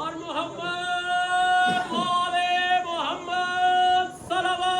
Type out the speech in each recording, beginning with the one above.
और मोहम्मद वाले मोहम्मद सलवात।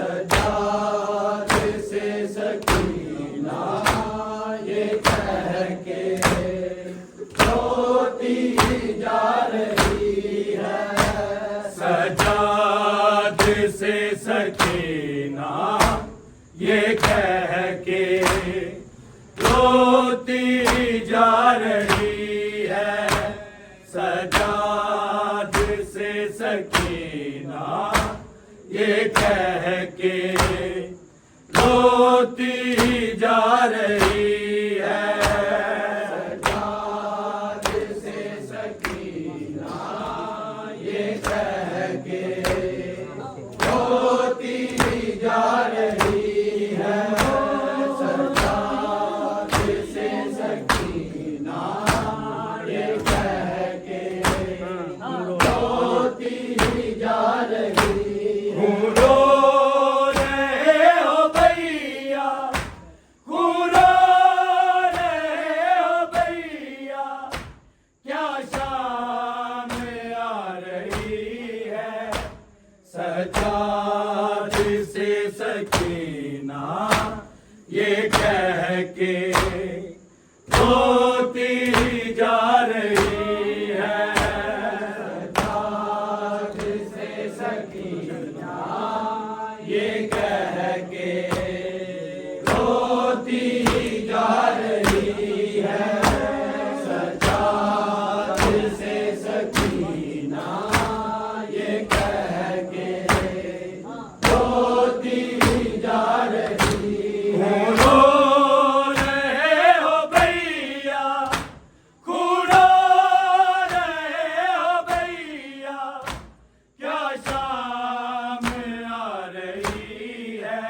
सजाद से सकीना ये कह के रोती जा रही है। सजाद से सकीना ये कह के रोती जा रही है। सजाद से सकीना ये कह के रोती जा रही है। सजाद से सकीना ये कह के रोती जा रही है। सजाद से सकीना ये कह के रोती जा रही है। रो रहे हो भैया, रो रहे हो भैया, क्या शाम आ रही है। सजाद से सकीना ये कह के रोती जा रही है। सजाद से सकीना ये कह के रोती जा रही है। सजाद से सकीना ये कह के रोती जा रही है। रो रहे हो भैया, रो रहे हो भैया, क्या शाम आ रही है।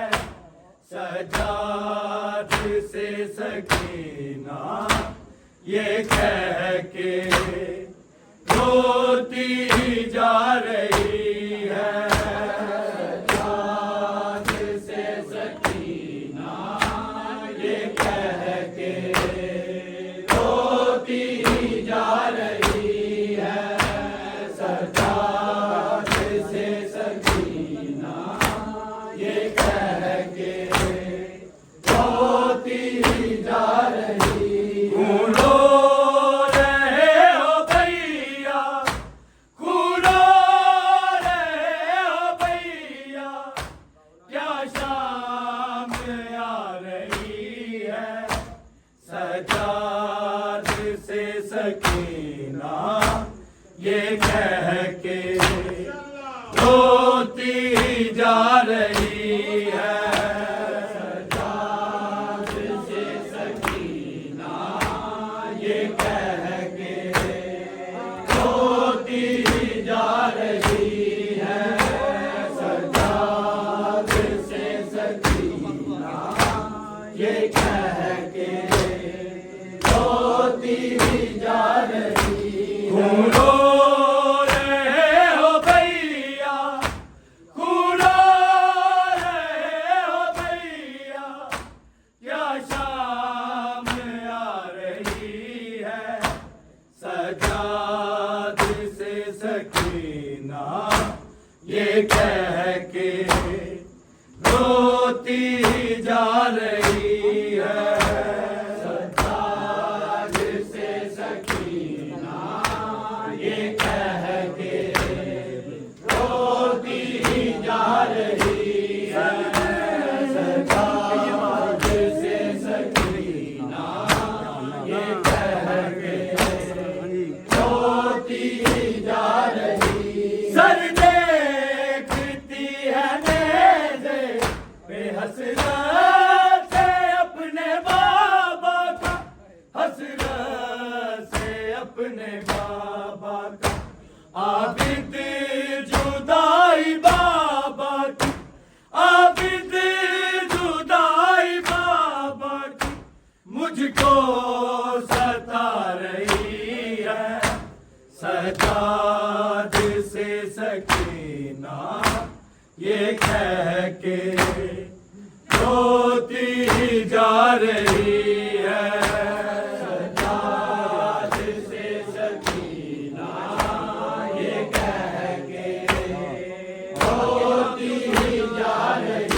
सजाद से सकीना ये कह के रोती जा रही है। सजाद से सकीना ये कह के रोती जा रही है। सजाद से सकीना ये कह के रोती जा रही है। रो रहे हो भैया, रो रहे हो भैया, क्या शाम आ रही है। सजाद से सकीना ये कह के रोती जा रही है। सजाद से सकीना ये कह के रोती जा रही है। सजाद से सकीना ये कह के रोती जा रही है। रो रहे हो भैया, रो रहे हो भैया, क्या शाम आ रही है। सजाद से सकीना ये कह के रोती जा रही है। सजाद से सकीना ये कह के रोती जा रही है। सजाद से सकीना ये कह के रोती जा रही है। सर देखती है नेज़े बेहसरत से अपने बाबा का, हसरत से अपने बाबा का। आबिद जुदाई बाबा की, आबिद जुदाई बाबा की, मुझको सता रही है। सजाद से सकीना ये कह के रोती जा रही है। सजाद से सकीना ये कह के रोती जा रही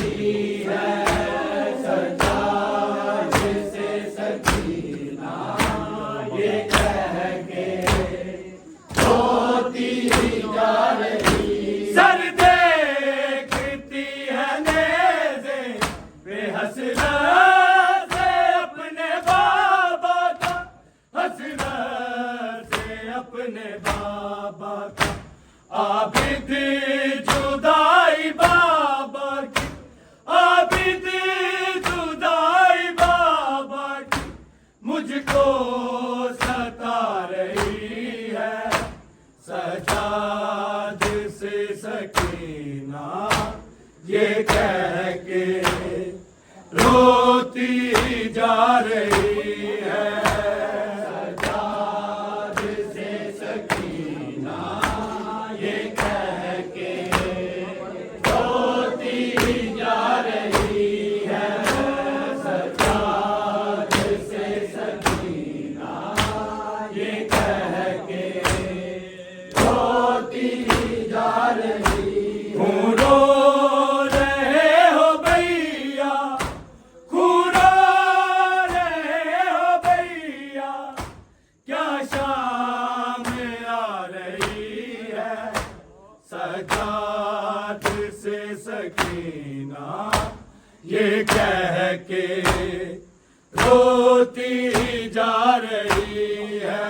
रोती जा रही है। सजाद से सकीना ये कह के रोती जा रही है। सजाद से सकीना ये कह के रोती जा रही है। रो रहे हो भैया, रो रहे हो भैया, क्या शाम आ रही है। सजाद से सकीना ये कह के रोती जा रही है।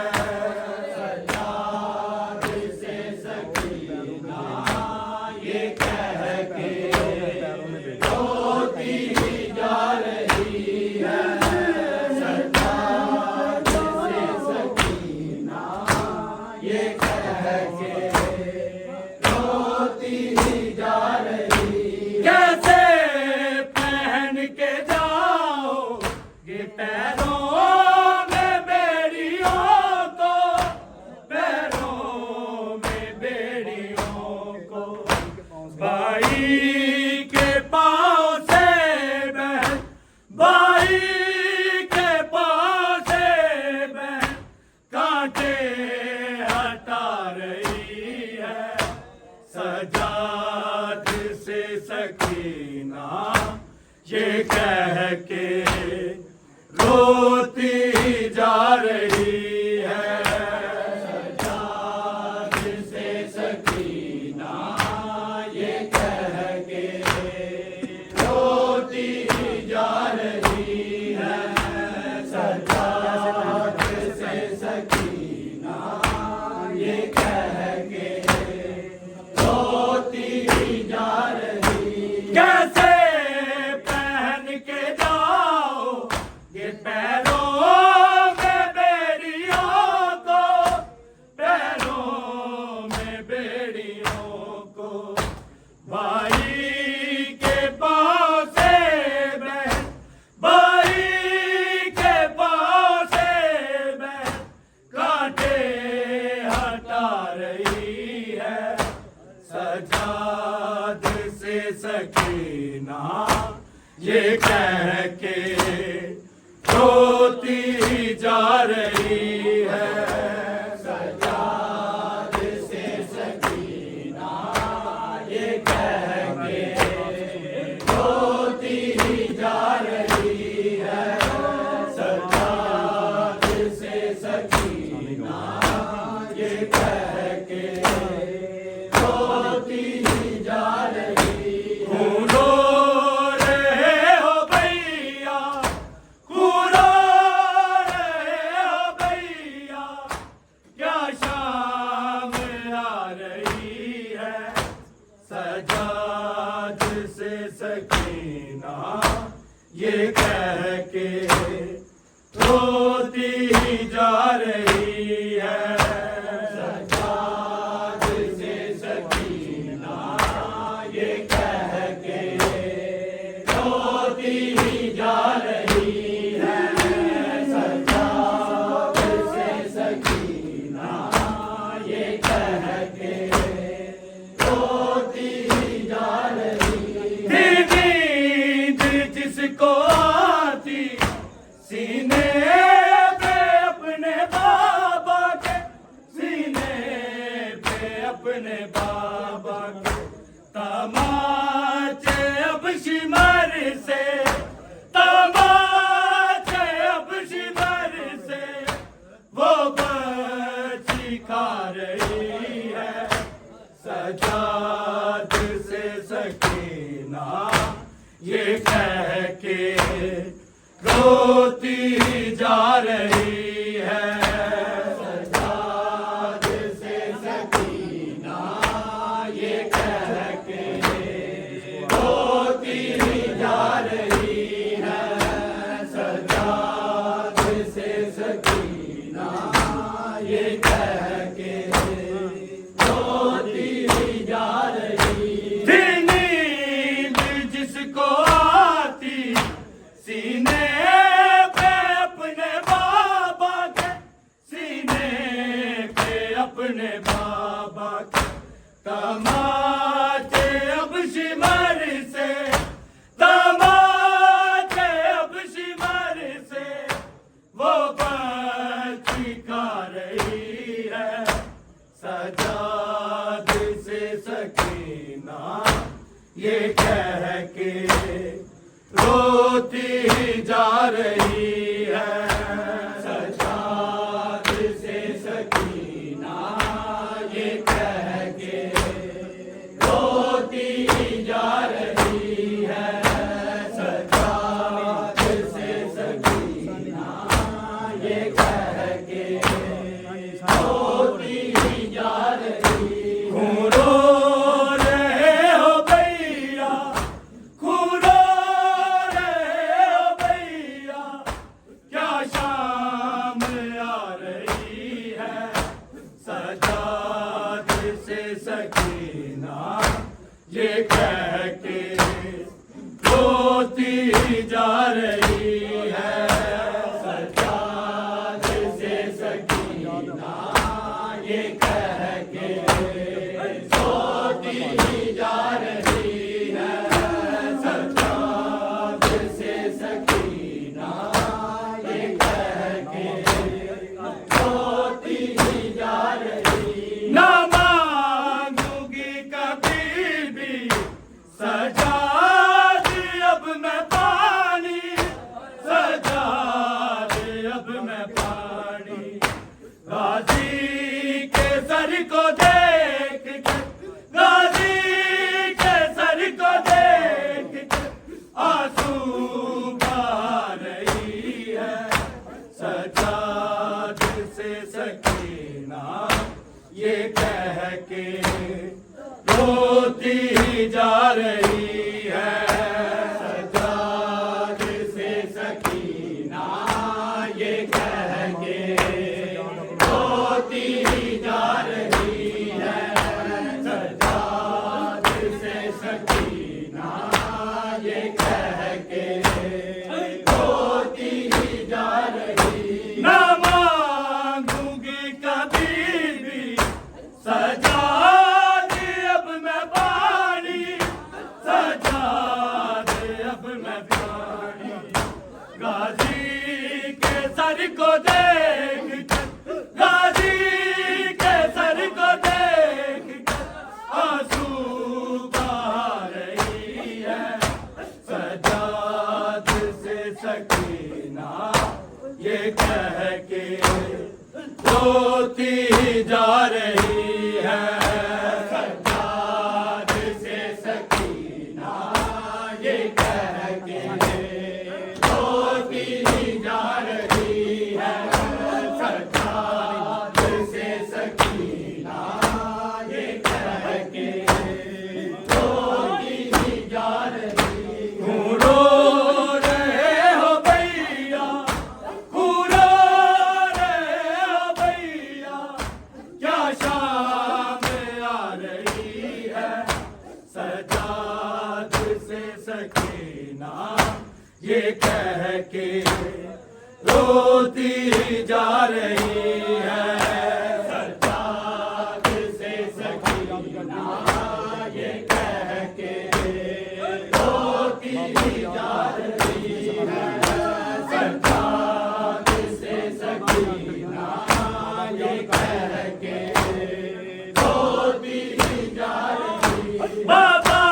सजाद से सकीना ये कह के रोती जा रही है। सजाद से सकीना ये कह के रोती जा रही है। कैसे पहन के जाओगे पैरों में बेड़ियों को, पैरों में बेड़ियों को। भाई के पाँव से बहन, भाई के पाँव से बहन कांटे हटा रही है। सजाद से सकीना ये कह के रोती जा रही है। सजाद से सकीना ये कह के रोती जा रही है। सजाद से सकीना ये कह के रोती जा रही। कैसे पहन के जाओगे पैरों में बेड़ियों को, पैरों में बेड़ियों को। भाई के पाँव से बहन, भाई के पाँव से बहन कांटे हटा रही है। सजाद से सकीना ये कह के रोती जा रही है। सजाद से सकीना ये कह के रोती जा रही है। सजाद से सकीना ये कह के रोती जा रही है। रो रहे हो भैया, रो रहे हो भैया, क्या शाम आ रही है। सजाद से सकीना ये कह के रोती जा रही है। सजाद से सकीना ये कह के रोती जा रही है। सजाद से सकीना ये कह के रोती जा रही है। नींद जिसको आती सीने पे अपने बाबा के, सीने पे अपने बाबा के। तमाचे अब शिमर से, तमाचे अब शिमर से वो बच्ची खा रही है। सजाद से सकीना ये कह के रोती जा रही है। सजाद से सकीना ये कह के रोती जा रही है। सजाद से सकीना ये कह के रोती जा रही है। नींद जिसको आती रोती जा रही है। सजाद से सकीना ये कह के रोती जा रही है। सजाद से सकीना ये कह के रोती जा रही है। रो रहे हो भैया, खूब रो रहे हो भैया, क्या शाम आ रही है। सजाद से सकीना ये कह के रोती जा रही है। सजाद से सकीना ये कह के रोती जा रही है। सजाद से सकीना ये कह के रोती जा रही। ना मांगूंगी कभी भी सजाद अब मैं पानी। सजाद अब मैं पानी। गाजी के सर को देख के, गाजी के सर को देख के आंसू बहा रही है। सजाद से सकीना ये कह के रोती जा रही है। सजाद से सकीना ये कह के रोती जा रही है। सजाद से सकीना ये कह के रोती जा रही। ना मांगूंगी कभी भी सजाद अब मैं पानी। सजाद अब मैं पानी। गाजी के सर को देख कर, गाजी के सर को देख कर आंसू बहा रही है। सजाद से सकीना ये कह के रोती जा रही है। सजाद से सकीना ये कह के रोती जा रही है। सजाद से सकीना ये कह के रोती जा रही। रो रहे हो भैया, खूब रो रहे हो भैया, क्या शाम आ रही है। सजाद से सकीना ये कह के रोती जा रही है। सजाद से सकीना ये कह के रोती जा रही है। सजाद से सकीना ये कह के रोती जा रही। बाबा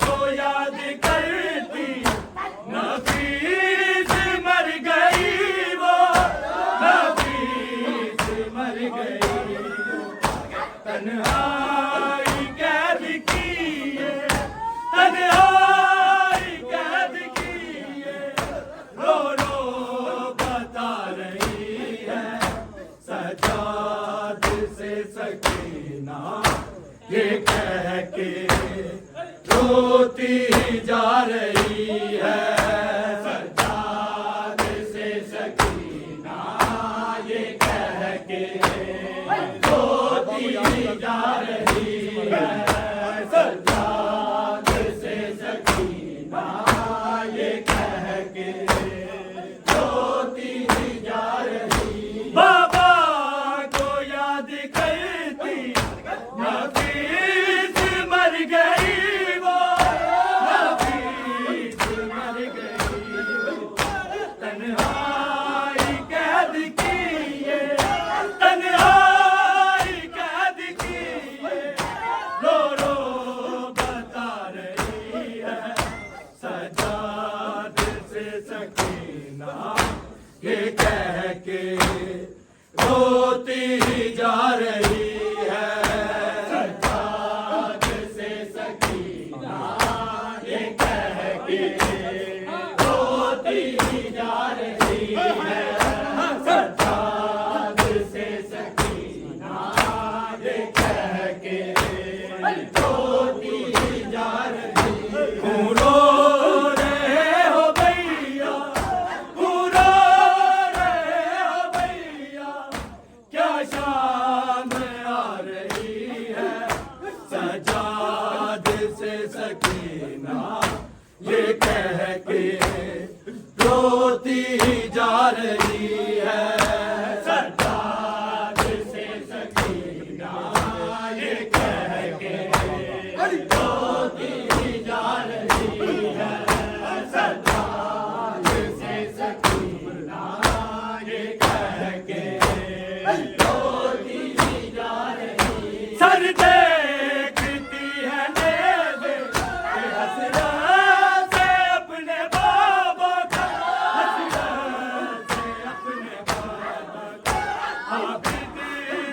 को याद करती नफीस मर गई वो। नफीस मर गई। तन्हाई कैद किए, तन्हाई कैद किए, रो रो बता रही है। सजाद से सकीना ये कह के रोती जा रही है। सजाद से सकीना ये कह के रोती जा रही है। सजाद से सकीना ये कह के रोती जा रही। बाबा को याद करती नफीस मर गई वो। नफीस मर गई वो। तन्हाई कैद किए, तन्हाई कैद किए, रो रो बता रही है। सज्जाद से सकीना ये कह के रोती जा रही है। सज्जाद से सकीना ये कह के रोती जा रही है। सज्जाद से सकीना ये कह के रोती जा रही है। क्यों रो रहे हो भैया, क्यों रो रहे हो भैया, क्या शाम आ रही है। सज्जाद से सकीना ये कह के रोती जा रही है। सज्जाद से सकीना ये कह के रोती जा रही है। सज्जाद से सकीना ये कह के रोती जा रही है। सर देखती है नेज़े हसरत से अपने बाबा का, हसरत से अपने बाबा का। आबिद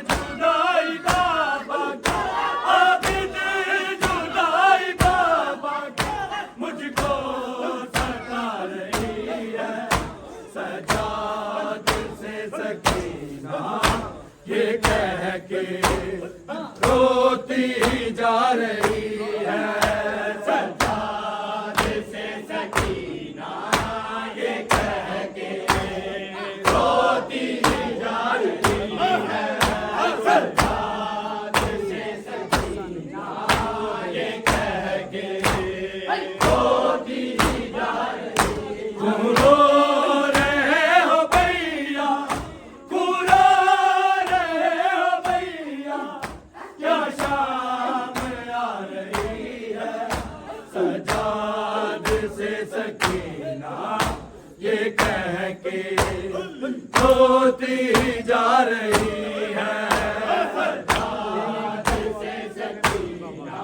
जुदाई बाबा का, आबिद जुदाई बाबा का मुझको सता रही है। सज्जाद से सकीना ये कह के रोती जा रही है। सज्जाद से सकीना ये कह के रोती जा रही है। सज्जाद से सकीना ये कह के रोती जा रही है। क्यों रो रहे हो भैया, क्यों रो रहे हो भैया, क्या शाम आ रही है। सज्जाद से सकीना ये कह के रोती जा रही है। सज्जाद से सकीना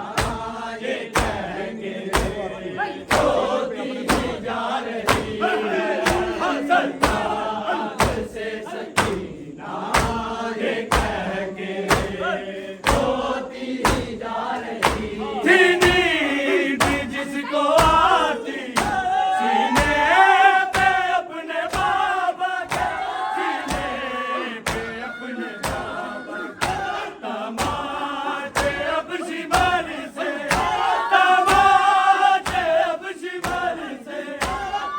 ये कह के रोती जा रही है। सज्जाद से सकीना ये कह के रोती जा रही है। थी नींद जिसको आती सीने पे अपने बाबा के, सीने पे अपने बाबा के। तमाचे अब शिमर से, तमाचे अब शिमर से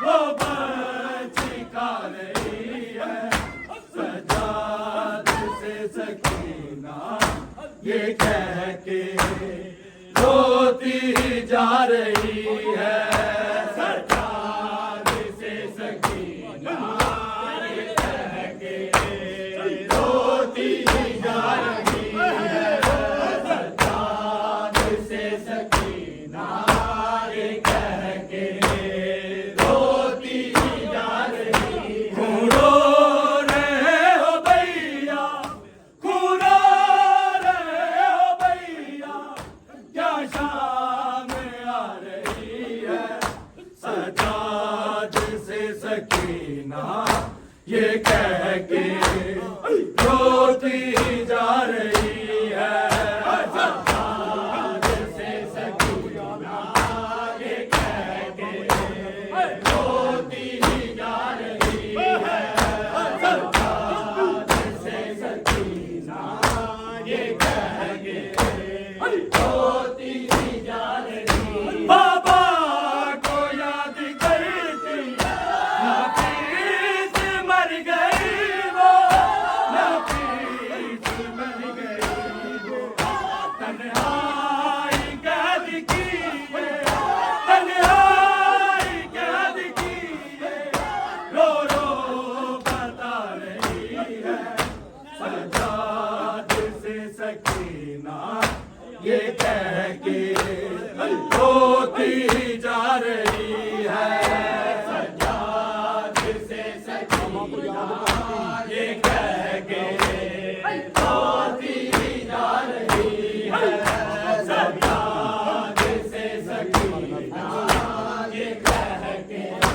वो बच्ची खा रही है। सज्जाद से सकीना ये कह के रोती जा रही है। सज्जाद से सकीना ये कह के रोती जा रही है। सज्जाद से सकीना ये कह के रोती जा रही है। क्यों रो रहे हो भैया, क्यों रो रहे हो भैया, क्या शाम आ रही है। सज्जाद से सकीना ये कह के रोती जा रही है। सज्जाद से सकीना ये कह के रोती जा रही है। सज्जाद से सकीना ये कह के रोती जा रही है। बाबा को याद करती नाफीस मर गई वो, नाफीस के